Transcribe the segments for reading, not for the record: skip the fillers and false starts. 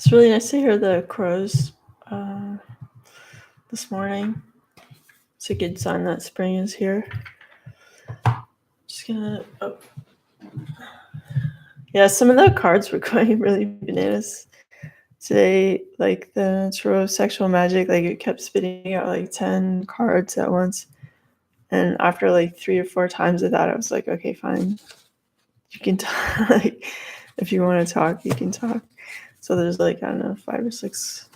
It's really nice to hear the crows this morning. It's a good sign that spring is here. Just gonna. Oh. Yeah, some of the cards were going really bananas today. Like the Tarot of Sexual Magic, like it kept spitting out like 10 cards at once. And after like 3 or 4 times of that, I was like, okay, fine. You can talk. Like, if you want to talk, you can talk. So there's like, I don't know, 5 or 6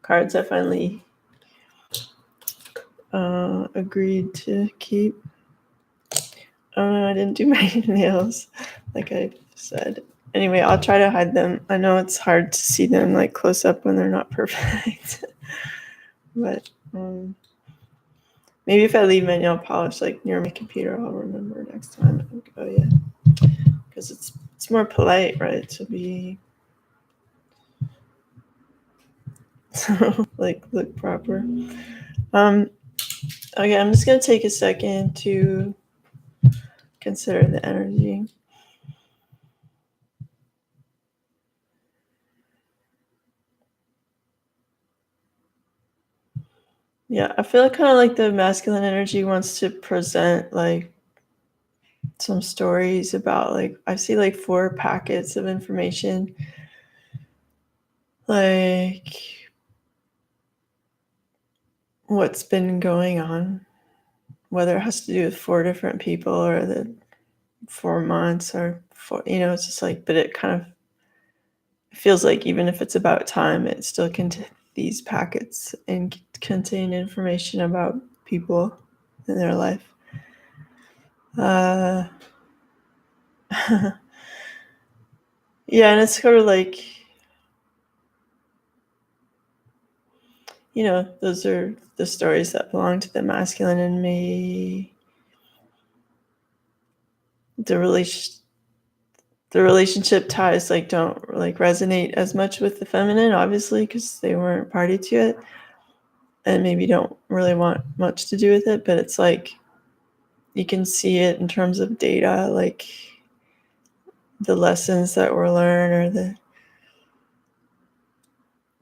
cards I finally agreed to keep. Oh no, I didn't do my nails like I said. Anyway, I'll try to hide them. I know it's hard to see them like close up when they're not perfect. But maybe if I leave my nail polish like near my computer, I'll remember next time. Like, oh yeah, because it's more polite, right, to be like look proper. Okay, I'm just gonna take a second to consider the energy. Yeah, I feel kind of like the masculine energy wants to present like some stories about like I see like 4 packets of information, like what's been going on, whether it has to do with 4 different people or the 4 months or 4, it's just like, but it kind of feels like even if it's about time, it still these packets and contain information about people in their life. Yeah, and it's sort of like, those are the stories that belong to the masculine in me. The relationship ties like don't like resonate as much with the feminine, obviously, because they weren't party to it and maybe don't really want much to do with it, but it's like you can see it in terms of data, like the lessons that were learned, or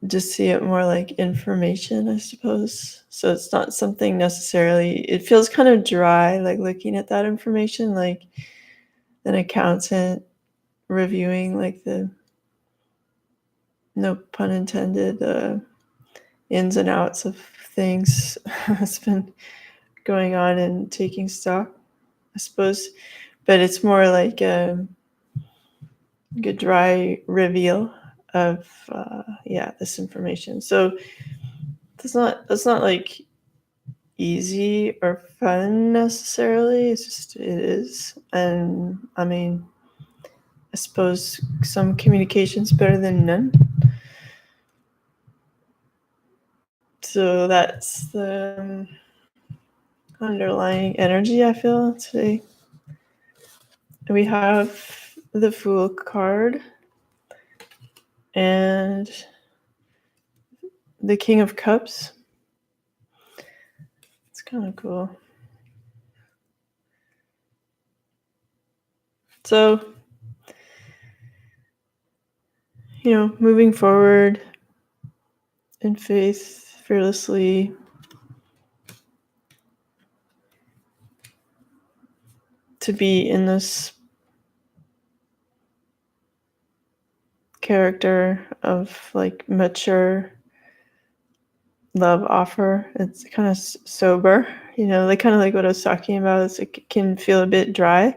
just see it more like information, I suppose. So it's not something necessarily, it feels kind of dry, like looking at that information, like an accountant reviewing like the, no pun intended, ins and outs of things that's been going on and taking stock, I suppose. But it's more like a good dry reveal of this information. So that's not like easy or fun necessarily. It's just, it is. And I mean, I suppose some communication's better than none. So that's the underlying energy I feel today. We have the Fool card and the King of Cups. It's kind of cool. So, moving forward in faith, fearlessly, to be in this character of like mature love offer. It's kind of sober, like kind of like what I was talking about. It's like it can feel a bit dry.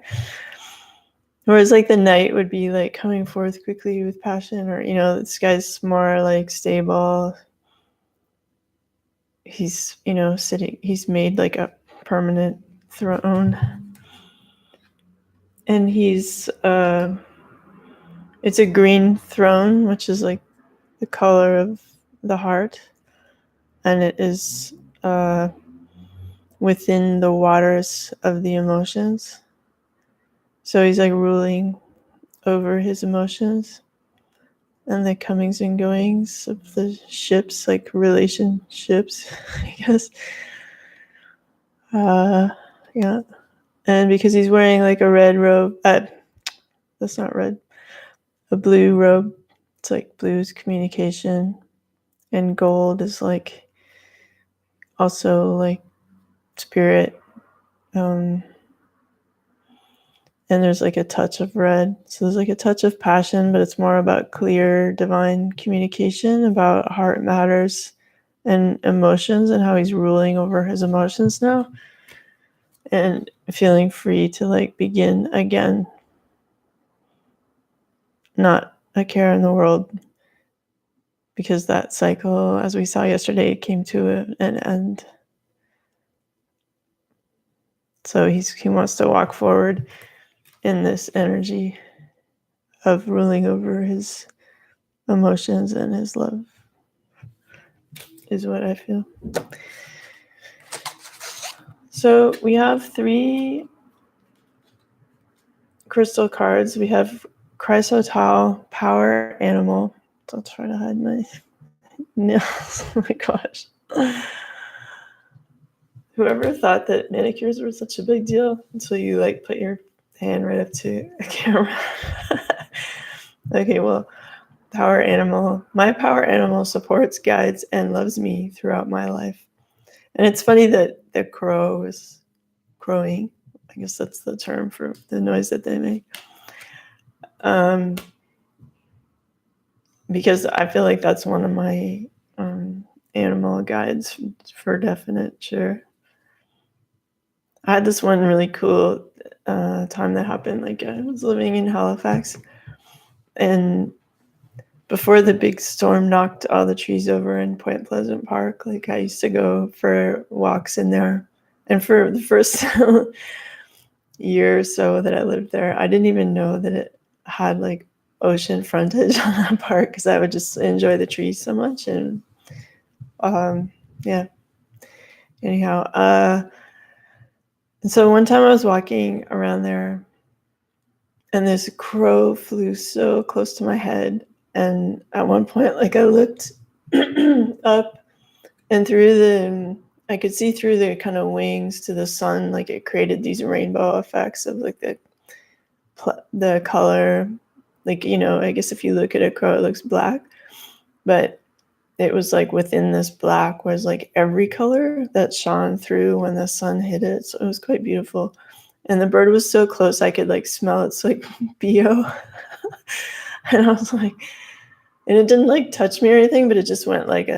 Whereas like the knight would be like coming forth quickly with passion, or this guy's more like stable. He's sitting. He's made like a permanent throne, and he's it's a green throne, which is like the color of the heart, and it is within the waters of the emotions. So he's like ruling over his emotions and the comings and goings of the ships, like relationships, I guess. Yeah. And because he's wearing like a red robe, that's not red, a blue robe. It's like blue's communication, and gold is like also like spirit. And there's like a touch of red. So there's like a touch of passion, but it's more about clear divine communication about heart matters and emotions, and how he's ruling over his emotions now and feeling free to like begin again. Not a care in the world, because that cycle, as we saw yesterday, came to an end. So he wants to walk forward in this energy of ruling over his emotions and his love, is what I feel. So we have 3 crystal cards. We have Chrysotal, Power Animal. I'll try to hide my nails. Oh my gosh. Whoever thought that manicures were such a big deal until you like put your hand right up to a camera. Okay, well, Power Animal. My power animal supports, guides, and loves me throughout my life. And it's funny that the crow is crowing. I guess that's the term for the noise that they make. Because I feel like that's one of my animal guides for definite sure. I had this one really cool time that happened. Like I was living in Halifax, and before the big storm knocked all the trees over in Point Pleasant Park, like I used to go for walks in there. And for the first year or so that I lived there, I didn't even know that it had like ocean frontage on that park, because I would just enjoy the trees so much. And yeah, anyhow, and so one time I was walking around there, and this crow flew so close to my head, and at one point, like I looked up, and I could see through the kind of wings to the sun. Like it created these rainbow effects of like the color. Like, I guess if you look at a crow, it looks black, but it was like within this black was like every color that shone through when the sun hit it. So it was quite beautiful. And the bird was so close, I could like smell its like BO. And I was like, and it didn't like touch me or anything, but it just went like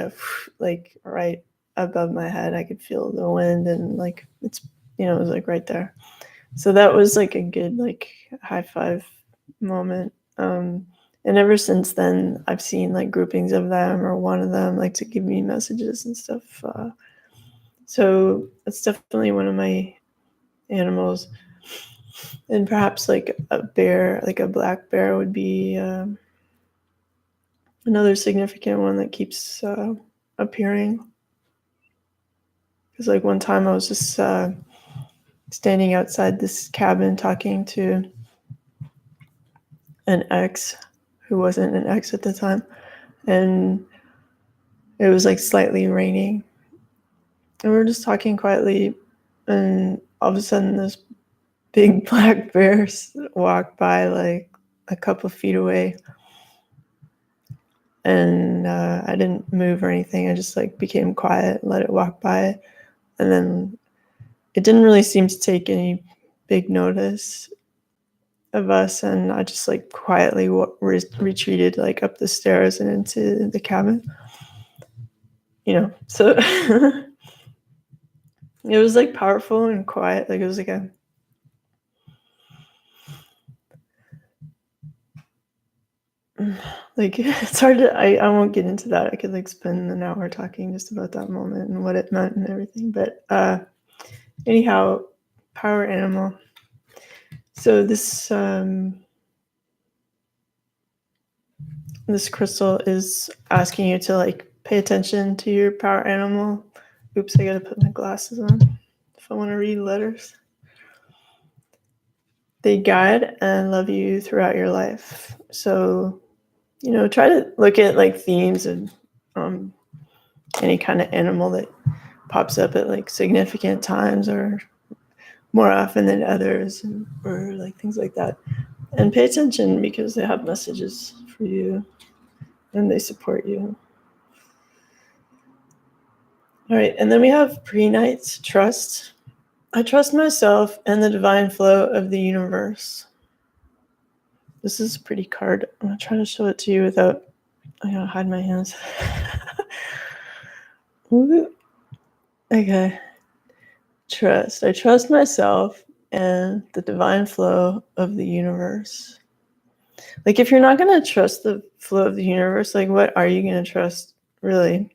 like right above my head. I could feel the wind, and like it was like right there. So that was like a good like high five moment. And ever since then, I've seen like groupings of them, or one of them, like to give me messages and stuff. So it's definitely one of my animals. And perhaps like a bear, like a black bear would be another significant one that keeps appearing. Because like one time I was just standing outside this cabin talking to an ex who wasn't an ex at the time, and it was like slightly raining, and we were just talking quietly, and all of a sudden this big black bear walked by like a couple of feet away, and I didn't move or anything. I just like became quiet, let it walk by, and then it didn't really seem to take any big notice of us, and I just like quietly retreated like up the stairs and into the cabin. So it was like powerful and quiet. Like it was like it's hard to, I won't get into that. I could like spend an hour talking just about that moment and what it meant and everything. But anyhow, power animal. So this crystal is asking you to like pay attention to your power animal. Oops, I gotta put my glasses on if I want to read letters. They guide and love you throughout your life. So, try to look at like themes and any kind of animal that pops up at like significant times or more often than others, or like things like that. And pay attention, because they have messages for you. and they support you. All right, and then we have pre-night trust. I trust myself and the divine flow of the universe. This is a pretty card. I'm gonna try to show it to you without, I gotta hide my hands. Okay. Trust. I trust myself and the divine flow of the universe. Like, if you're not going to trust the flow of the universe, like, what are you going to trust, really?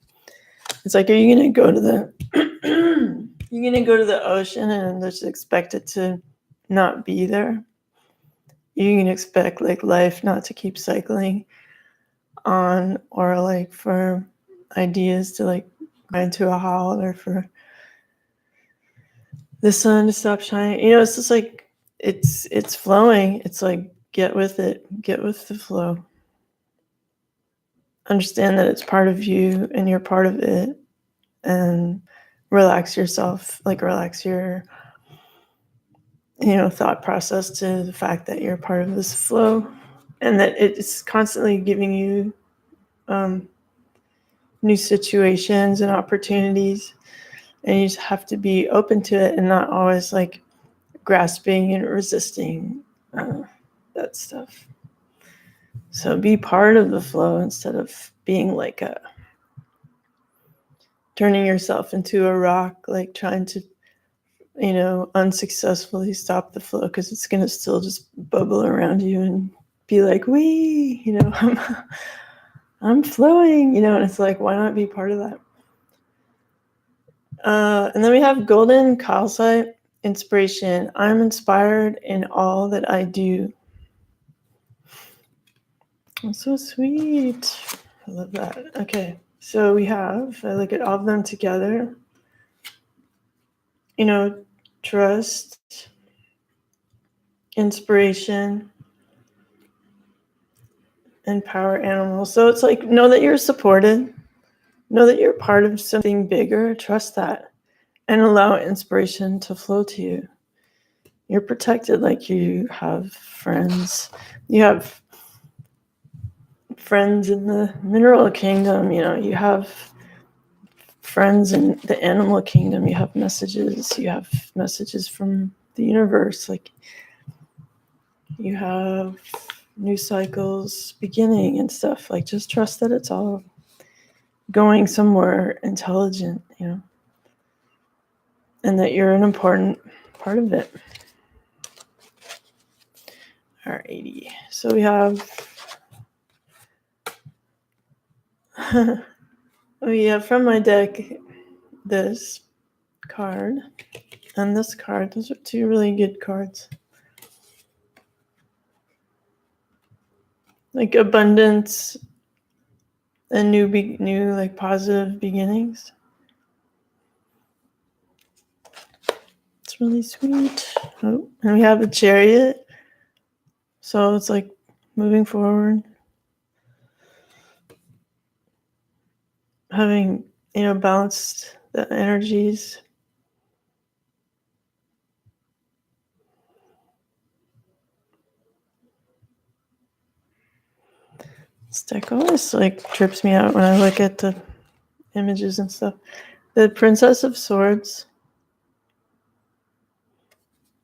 It's like, are you going to go to the you're going to go to the ocean and just expect it to not be there? You're going to expect, like, life not to keep cycling on, or like for ideas to like grind to a halt, or for the sun to stop shining. It's just like it's flowing. It's like, get with it, get with the flow. Understand that it's part of you and you're part of it, and relax yourself, like relax your thought process to the fact that you're part of this flow, and that it's constantly giving you new situations and opportunities, and you just have to be open to it and not always like grasping and resisting that stuff. So be part of the flow instead of being like turning yourself into a rock, like trying to unsuccessfully stop the flow, because it's going to still just bubble around you and be like, wee, I'm flowing, and it's like, why not be part of that? And then we have golden calcite inspiration. I'm inspired in all that I do. That's so sweet. I love that. Okay, so I look at all of them together. Trust, inspiration, and power animal. So it's like, know that you're supported. Know that you're part of something bigger. Trust that. And allow inspiration to flow to you. You're protected, like you have friends. You have friends in the mineral kingdom. You have friends in the animal kingdom. You have messages. You have messages from the universe. Like, you have new cycles beginning and stuff. Like, just trust that it's all going somewhere intelligent, and that you're an important part of it. Alrighty, so we have from my deck this card and this card. Those are two really good cards. Like abundance and new like positive beginnings. It's really sweet. Oh, and we have a Chariot. So it's like moving forward. Having, balanced the energies. This deck always like trips me out when I look at the images and stuff. The Princess of Swords.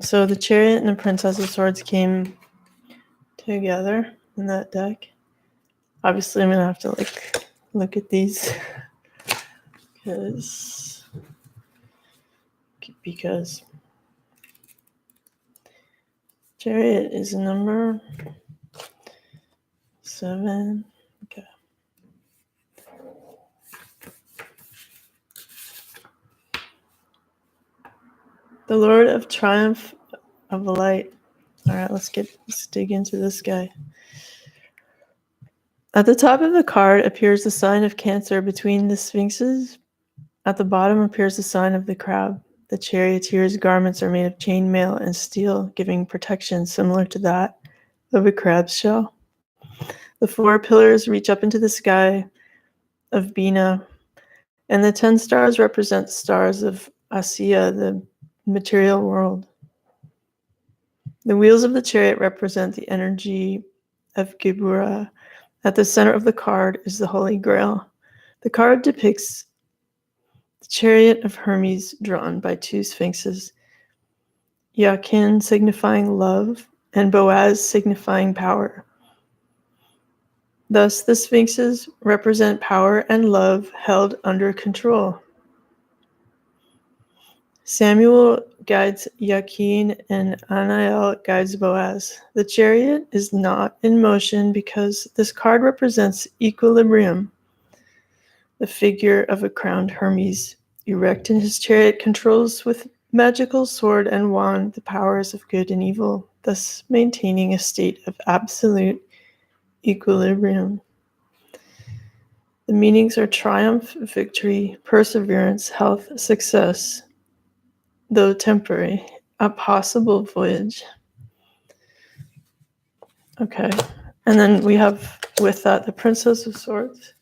So the Chariot and the Princess of Swords came together in that deck. Obviously, I'm gonna have to like look at these because Chariot is number 7. Okay. The Lord of Triumph of the Light. All right, let's dig into this guy. At the top of the card appears the sign of Cancer between the sphinxes. At the bottom appears the sign of the crab. The charioteer's garments are made of chainmail and steel, giving protection similar to that of a crab's shell. The 4 pillars reach up into the sky of Bina, and the 10 stars represent stars of Asiya, the material world. The wheels of the chariot represent the energy of Gibura, At the center of the card is the Holy Grail. The card depicts the chariot of Hermes drawn by two sphinxes, Jachin signifying love and Boaz signifying power. Thus, the sphinxes represent power and love held under control. Samuel guides Jachin and Anael guides Boaz. The chariot is not in motion because this card represents equilibrium. The figure of a crowned Hermes, erect in his chariot, controls with magical sword and wand the powers of good and evil, thus maintaining a state of absolute equilibrium. The meanings are triumph, victory, perseverance, health, success, though temporary, a possible voyage. Okay. And then we have with that the Princess of Swords.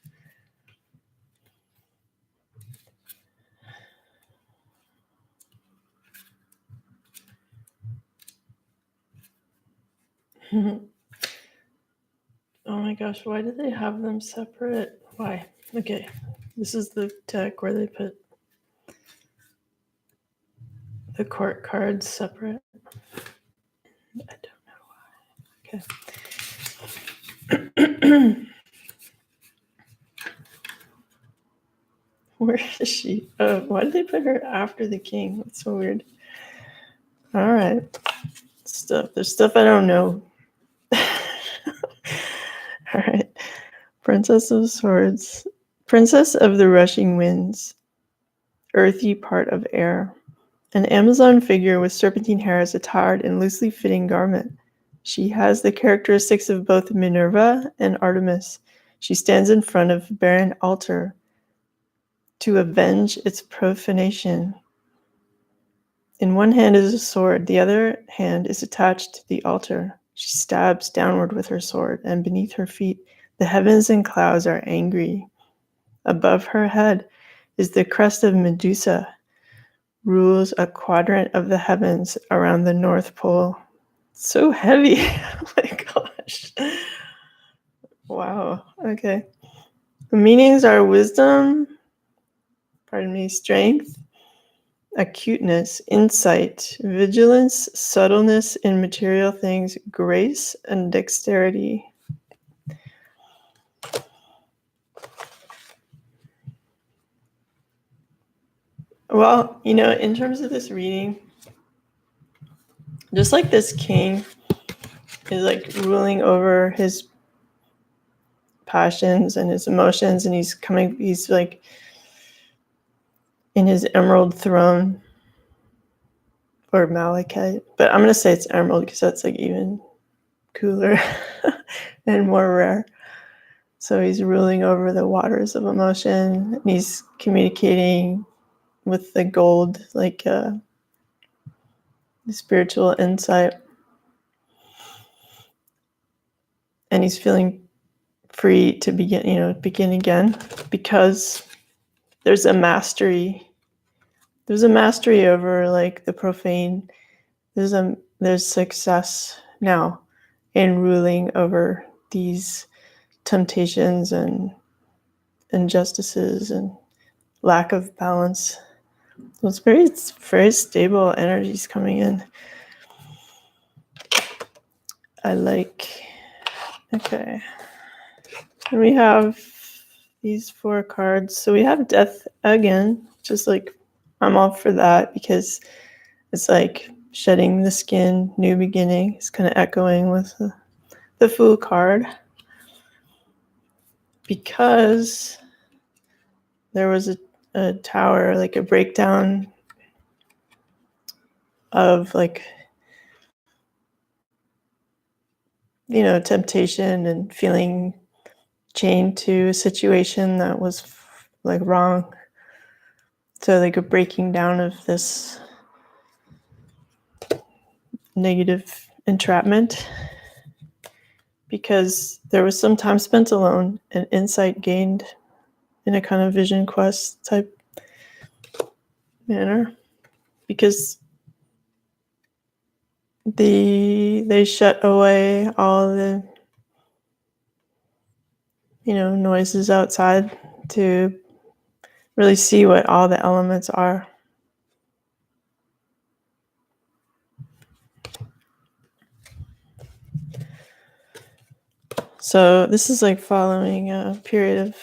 Oh my gosh, why did they have them separate? Why? Okay. This is the deck where they put the court cards separate. I don't know why. Okay. Where is she? Oh, why did they put her after the king? That's so weird. All right. There's stuff I don't know. All right. Princess of Swords. Princess of the Rushing Winds. Earthy part of air. An Amazon figure with serpentine hair is attired in loosely fitting garment. She has the characteristics of both Minerva and Artemis. She stands in front of a barren altar to avenge its profanation. In one hand is a sword, the other hand is attached to the altar. She stabs downward with her sword, and beneath her feet, the heavens and clouds are angry. Above her head is the crest of Medusa, rules a quadrant of the heavens around the North Pole. So heavy. Oh my gosh. Wow. Okay. The meanings are wisdom, strength, acuteness, insight, vigilance, subtleness in material things, grace, and dexterity. Well, in terms of this reading, just like this king is like ruling over his passions and his emotions, and he's like in his emerald throne, or malachite, but I'm gonna say it's emerald because that's like even cooler and more rare. So he's ruling over the waters of emotion, and he's communicating with the gold, like the spiritual insight, and he's feeling free to begin again, because there's a mastery over like the profane. There's success now in ruling over these temptations and injustices and lack of balance. So it's very stable energies coming in. I like. Okay. And we have these 4 cards. So we have death again, just like I'm all for that, because it's like shedding the skin, new beginning. It's kind of echoing with the Fool card, because there was a tower, like a breakdown of like, temptation and feeling chained to a situation that was like wrong. So like a breaking down of this negative entrapment, because there was some time spent alone and insight gained in a kind of vision quest type manner, because they shut away all the noises outside to really see what all the elements are. So this is like following a period of,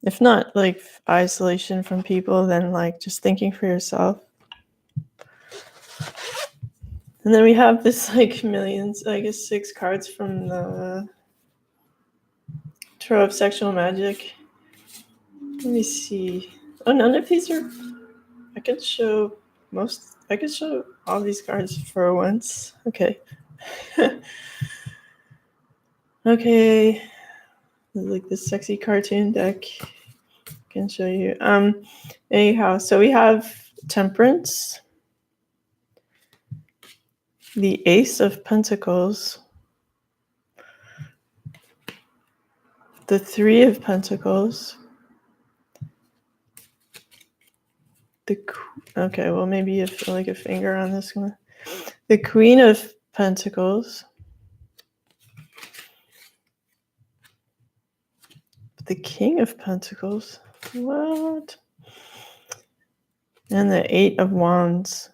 if not like isolation from people, then like just thinking for yourself. And then we have this like millions, I guess 6 cards from the Tarot of Sexual Magic. Let me see. Oh, none of these are. I could show all these cards for once. Okay. Okay. Like this sexy cartoon deck. I can show you. Anyhow, so we have Temperance, the Ace of Pentacles, the Three of Pentacles, okay, well, maybe you feel like a finger on this one. The Queen of Pentacles, the King of Pentacles, what? And the Eight of Wands.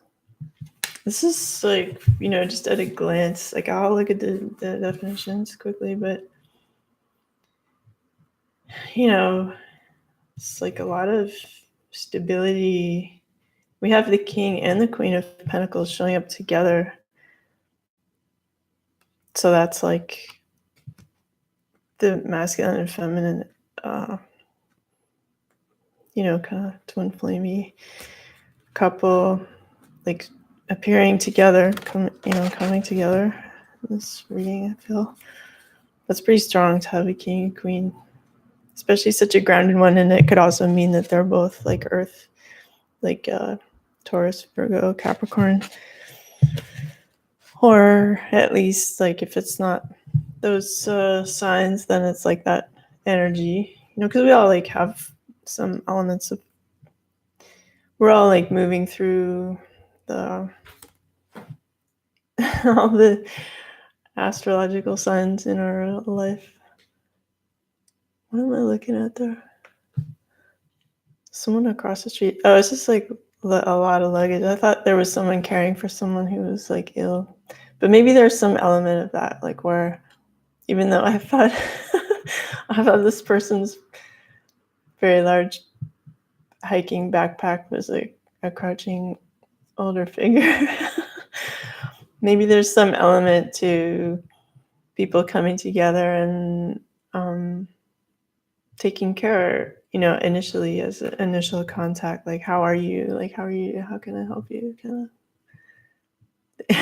This is like, just at a glance, like I'll look at the definitions quickly, but it's like a lot of stability. We have the King and the Queen of Pentacles showing up together. So that's like the masculine and feminine, kind of twin flamey couple, like appearing together, coming together. This reading, I feel that's pretty strong to have a king and queen, especially such a grounded one. And it could also mean that they're both like earth, like Taurus, Virgo, Capricorn, or at least like if it's not those signs, then it's like that energy, because we all like have some elements of, we're all like moving through the all the astrological signs in our life. What am I looking at there? Someone across the street. Oh, it's just like a lot of luggage. I thought there was someone caring for someone who was like ill, but maybe there's some element of that, like where, even though I thought this person's very large hiking backpack was like a crouching older figure. Maybe there's some element to people coming together and taking care, initially as an initial contact, like how are you, how can I help you, kind of.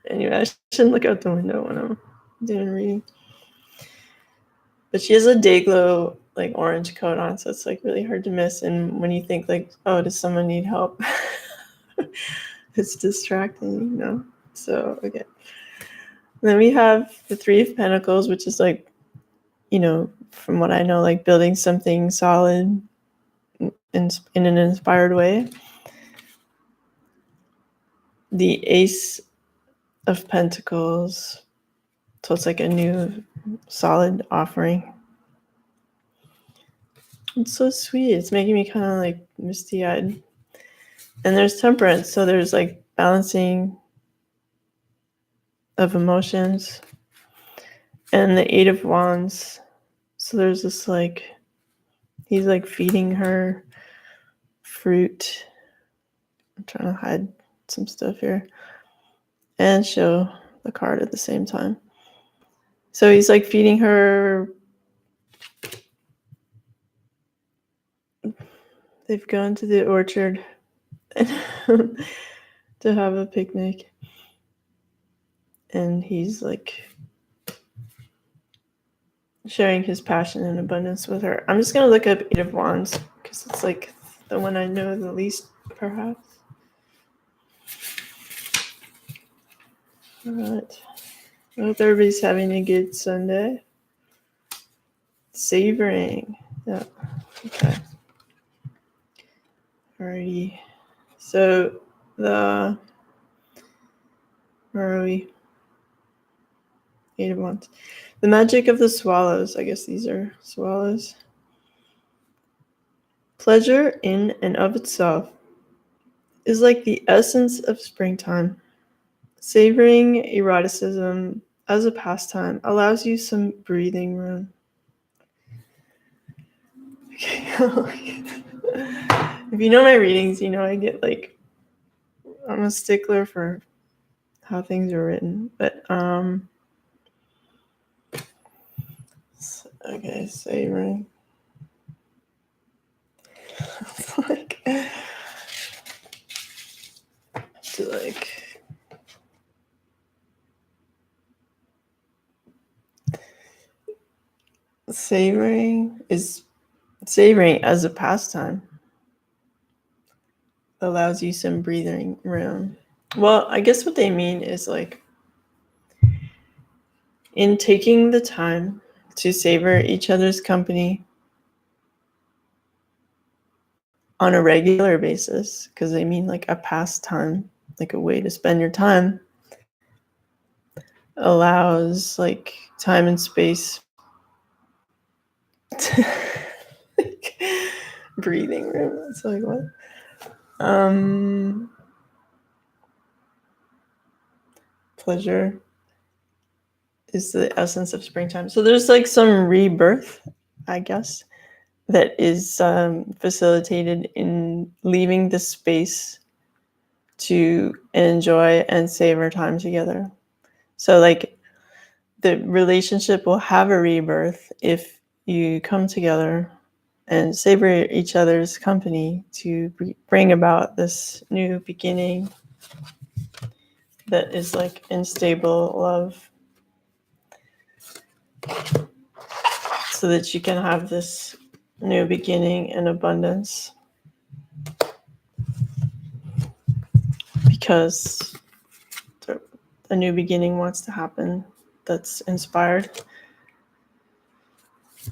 Anyway, I shouldn't look out the window when I'm doing reading. But she has a day glow like orange coat on, so it's like really hard to miss. And when you think like, oh, does someone need help? It's distracting, So okay. Then we have the Three of Pentacles, which is like, from what I know, like building something solid in an inspired way. The Ace of Pentacles, so it's like a new solid offering. It's so sweet. It's making me kind of like misty-eyed. And there's Temperance, so there's like balancing of emotions. And the Eight of Wands, so there's this like, he's like feeding her fruit. I'm trying to hide some stuff here and show the card at the same time. So he's like feeding her. They've gone to the orchard to have a picnic. And he's like sharing his passion and abundance with her. I'm just going to look up Eight of Wands because it's like the one I know the least, perhaps. All right. I hope everybody's having a good Sunday. Savoring. Yeah. Okay. Alrighty. So where are we? Eight of Wands. The magic of the swallows. I guess these are swallows. Pleasure in and of itself is like the essence of springtime. Savoring eroticism as a pastime allows you some breathing room. Okay. If you know my readings, you know I get like, I'm a stickler for how things are written. But okay, savoring. like to like savoring as a pastime allows you some breathing room. Well, I guess what they mean is like in taking the time to savor each other's company on a regular basis, because they mean like a pastime, like a way to spend your time, allows like time and space to, like, breathing room. It's like what? Pleasure is the essence of springtime. So there's like some rebirth, I guess, that is facilitated in leaving the space to enjoy and savor time together. So like the relationship will have a rebirth if you come together and savor each other's company to bring about this new beginning that is like in stable love, so that you can have this new beginning in abundance, because a new beginning wants to happen that's inspired,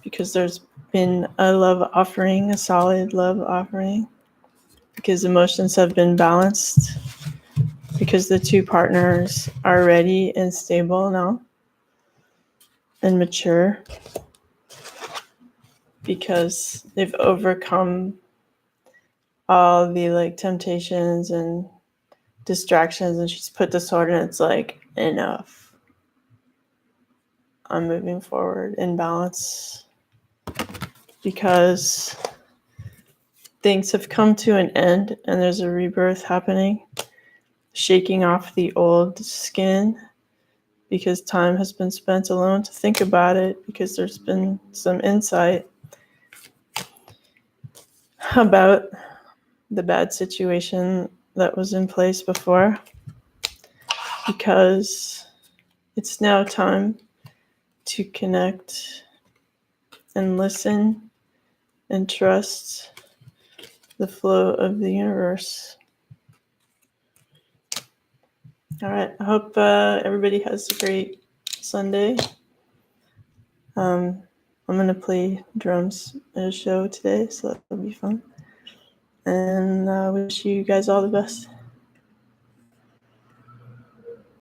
because there's been a love offering, a solid love offering, because emotions have been balanced, because the two partners are ready and stable now and mature, because they've overcome all the like temptations and distractions, and she's put the sword and it's like, enough. I'm moving forward in balance, because things have come to an end and there's a rebirth happening, shaking off the old skin, because time has been spent alone to think about it, because there's been some insight about the bad situation that was in place before, because it's now time to connect and listen and trust the flow of the universe. All right, I hope everybody has a great Sunday. I'm going to play drums at a show today, so that'll be fun. And I wish you guys all the best.